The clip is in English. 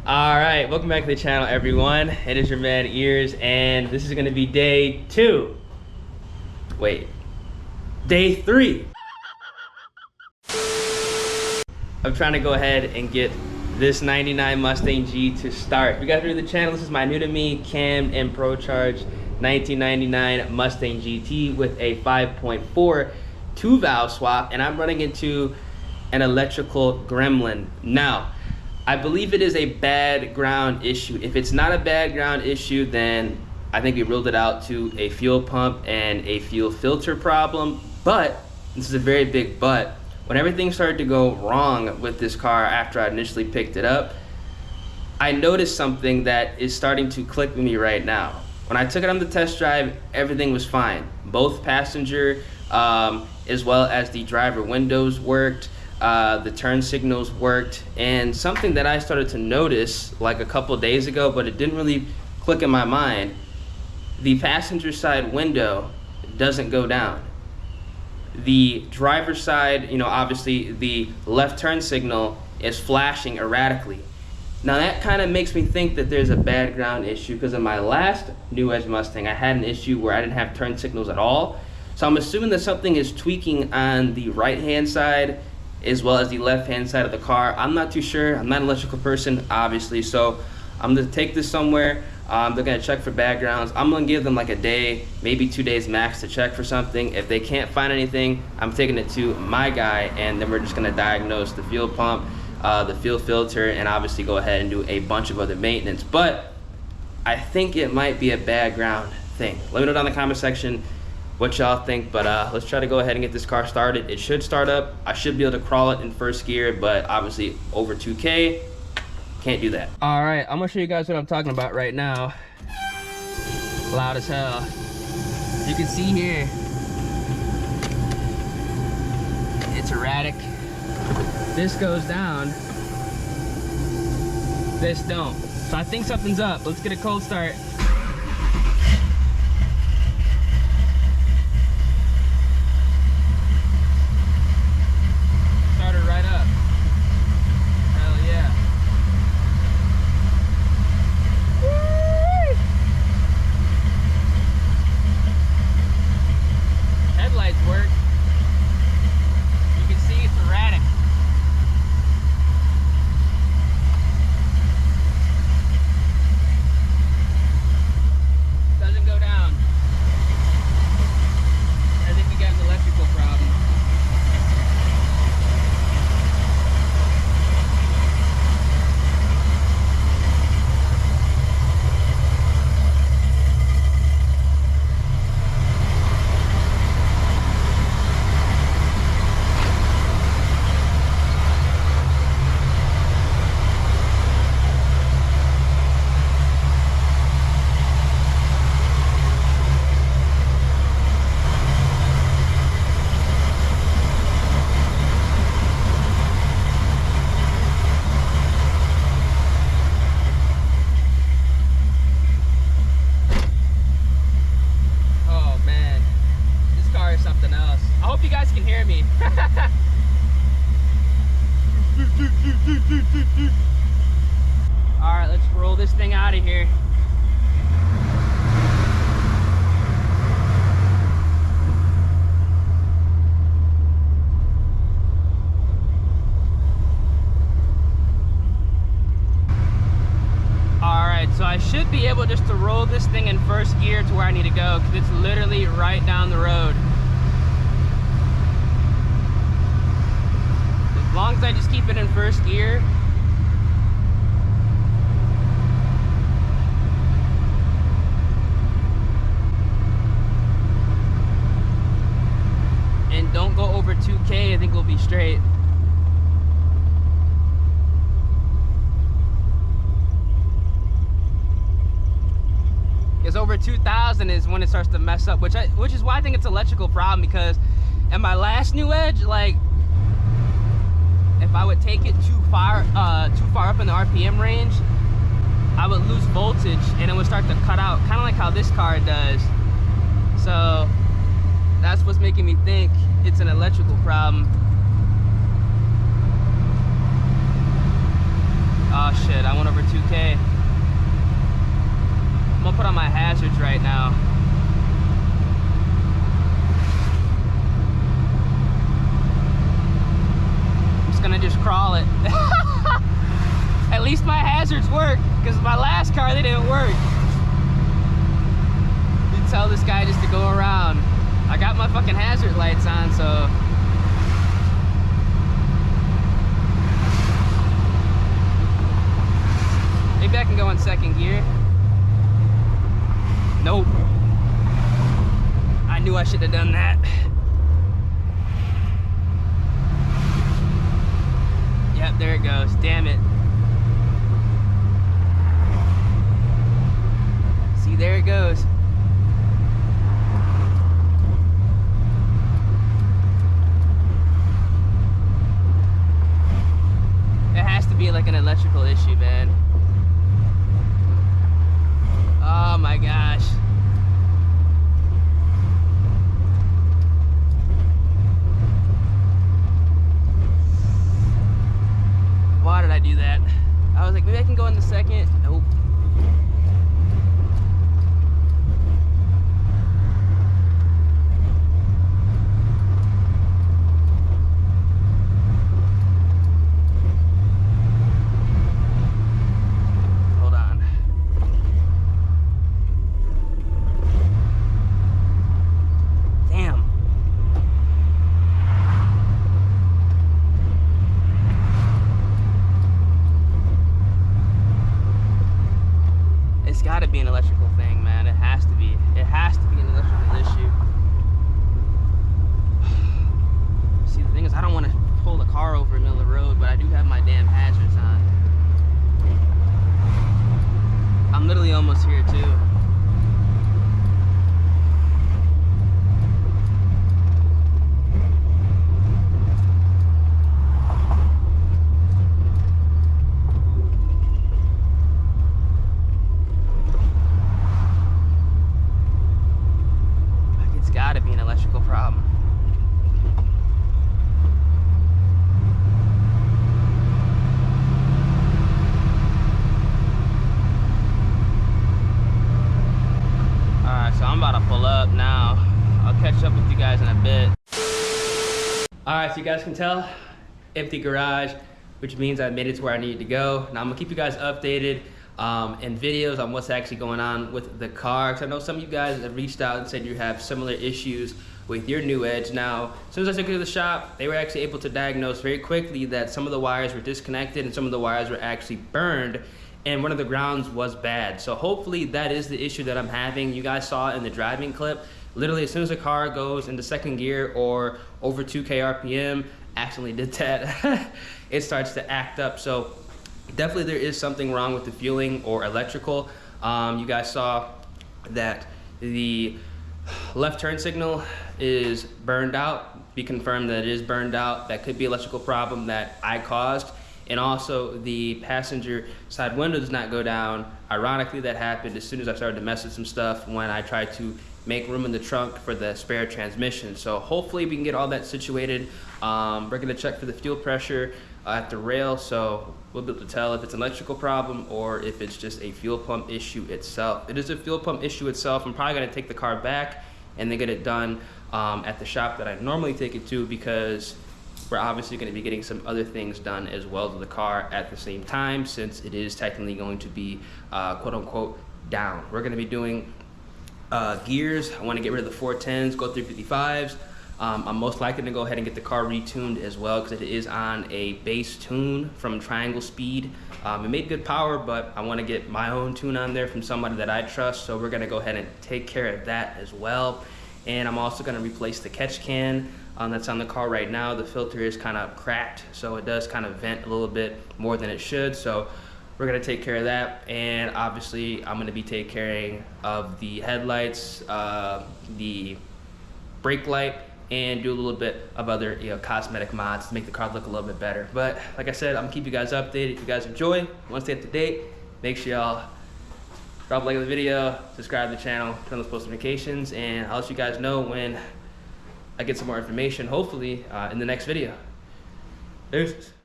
All right, welcome back to the channel, everyone. It is your man Ears, and this is going to be day 3. I'm trying to go ahead and get this 99 Mustang G to start. If you guys are new to the channel, this is my new to me CAMMED and ProCharged 1999 Mustang GT with a 5.4 2-valve swap, and I'm running into an electrical gremlin. Now, I believe it is a bad ground issue. If it's not a bad ground issue, then I think we ruled it out to a fuel pump and a fuel filter problem. But, this is a very big but, when everything started to go wrong with this car after I initially picked it up, I noticed something that is starting to click with me right now. When I took it on the test drive, everything was fine. Both passenger as well as the driver windows worked. The turn signals worked, and something that I started to notice like a couple days ago, but it didn't really click in my mind, the passenger side window doesn't go down. The driver's side, you know, obviously the left turn signal is flashing erratically. Now that kind of makes me think that there's a bad ground issue, because in my last new Edge Mustang I had an issue where I didn't have turn signals at all. So I'm assuming that something is tweaking on the right hand side as well as the left hand side of the car. I'm not too sure. I'm not an electrical person, obviously, so I'm gonna take this somewhere. They're gonna check for bad grounds. I'm gonna give them like a day, maybe 2 days max to check for something. If they can't find anything, I'm taking it to my guy, and then we're just gonna diagnose the fuel pump, the fuel filter, and obviously go ahead and do a bunch of other maintenance. But I think it might be a bad ground thing. Let me know down in the comment section what y'all think, but let's try to go ahead and get this car started. It should start up. I should be able to crawl it in first gear, but obviously over 2K, can't do that. All right, I'm gonna show you guys what I'm talking about right now. Loud as hell. You can see here, it's erratic. This goes down, this don't. So I think something's up. Let's get a cold start. All right, let's roll this thing out of here. All right, so I should be able just to roll this thing in first gear to where I need to go, because it's literally right down the road. As long as I just keep it in first gear. And don't go over 2K, I think we'll be straight. Because over 2,000 is when it starts to mess up, which is why I think it's an electrical problem, because in my last new Edge, like, if I would take it too far up in the RPM range, I would lose voltage and it would start to cut out, kind of like how this car does. So that's what's making me think it's an electrical problem. Oh shit, I went over 2K. I'm gonna put on my hazards right now. I'm just gonna crawl it. At least my hazards work, because my last car, they didn't work. You tell this guy just to go around. I got my fucking hazard lights on, so. Maybe I can go in second gear. Nope. I knew I should have done that. Yep, there it goes. Damn it. See, there it goes. It has to be like an electrical issue, man. Oh my gosh. Why did I do that? I was like, maybe I can go in the second. Nope. Gotta be an electrical thing, man. It has to be. It has to be an electrical issue. See, the thing is, I don't want to pull the car over in the middle of the road, but I do have my damn hazards on. I'm literally almost here, too. Gotta be an electrical problem. Alright, so I'm about to pull up now. I'll catch up with you guys in a bit. Alright, so you guys can tell, empty garage, which means I made it to where I needed to go. Now I'm gonna keep you guys updated and videos on what's actually going on with the car, because I know some of you guys have reached out and said you have similar issues with your new Edge. Now, as soon as I took it to the shop, they were actually able to diagnose very quickly that some of the wires were disconnected and some of the wires were actually burned, and one of the grounds was bad. So hopefully that is the issue that I'm having. You guys saw in the driving clip, literally as soon as the car goes into second gear or over 2K RPM, accidentally did that, it starts to act up. So definitely there is something wrong with the fueling or electrical. You guys saw that the left turn signal is burned out. We confirmed that it is burned out. That could be an electrical problem that I caused. And also the passenger side window does not go down. Ironically, that happened as soon as I started to mess with some stuff when I tried to make room in the trunk for the spare transmission. So hopefully we can get all that situated. We're gonna check for the fuel pressure at the rail, so we'll be able to tell if it's an electrical problem or if it's just a fuel pump issue itself. It is a fuel pump issue itself. I'm probably gonna take the car back and then get it done at the shop that I normally take it to, because we're obviously gonna be getting some other things done as well to the car at the same time, since it is technically going to be quote unquote down. We're gonna be doing gears. I wanna get rid of the 410s, go 355s. I'm most likely to go ahead and get the car retuned as well, because it is on a base tune from Triangle Speed. It made good power, but I want to get my own tune on there from somebody that I trust, so we're going to go ahead and take care of that as well. And I'm also going to replace the catch can that's on the car right now. The filter is kind of cracked, so it does kind of vent a little bit more than it should, so we're going to take care of that. And obviously I'm going to be taking care of the headlights, the brake light, and do a little bit of other cosmetic mods to make the car look a little bit better. But like I said, I'm gonna keep you guys updated. If you guys enjoy, want to stay up to date, make sure y'all drop a like on the video, subscribe to the channel, turn on those post notifications, and I'll let you guys know when I get some more information, hopefully in the next video. Deuces.